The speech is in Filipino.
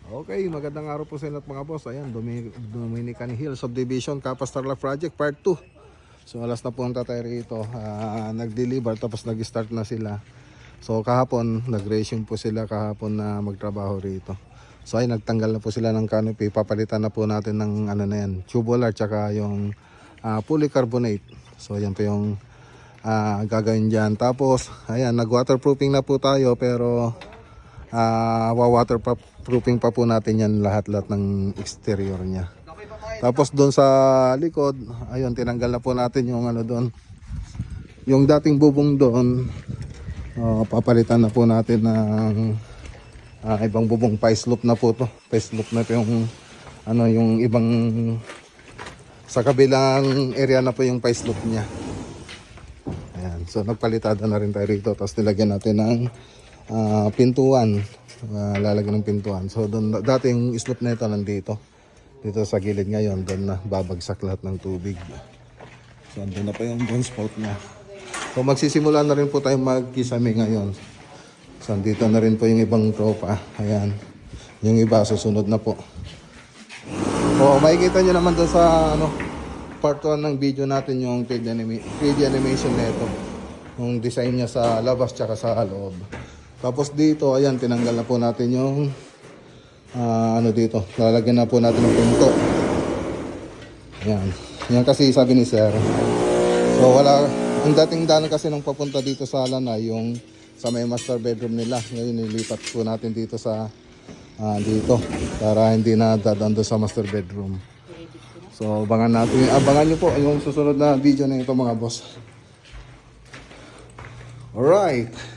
Okay, magandang araw po sa inyo mga boss. Ayan, Dominican Hill Subdivision, Capas Tarlac Project Part 2. So alas na punta tayo rito. Nag-deliver tapos nag-start na sila. So kahapon, nag-resume po sila kahapon na magtrabaho rito. So ay nagtanggal na po sila ng canopy. Papalitan na po natin ng ano na yan, tubular tsaka yung polycarbonate. So ayan po yung gagawin dyan. Tapos ayan, nag-waterproofing na po tayo pero waterproofing pa po natin yan lahat-lahat ng exterior niya. Tapos doon sa likod, ayun, tinanggal na po natin yung ano doon, yung dating bubong doon. Papalitan na po natin ng ibang bubong. Pa-slope na po to. Pa-slope na po yung ano, yung ibang sa kabilang area na po yung pa-slope niya. Ayan, so nagpalitada na rin tayo rito. Tapos nilagyan natin ng pintuan, lalagyan ng pintuan. So doon dati yung slope na ito nandito, dito sa gilid, ngayon doon na babagsak lahat ng tubig. So doon na pa yung downspout niya. So magsisimula na rin po tayo magkisame ngayon. So dito na rin po yung ibang tropa. Ayan, yung iba susunod na po. So makikita nyo naman doon sa ano, part 1 ng video natin yung 3D animation nito, yung design niya sa labas tsaka sa loob. Tapos dito, ayan, tinanggal na po natin yung ano dito. Lalagyan na po natin ng pinto. Ayan. Yan kasi sabi ni Sir. So wala, ang dating daan kasi nung papunta dito sa Lanay, yung sa may master bedroom nila. Ngayon nilipat po natin dito sa dito para hindi na dadaan doon sa master bedroom. So abangan nyo po yung susunod na video na ito mga boss. Alright.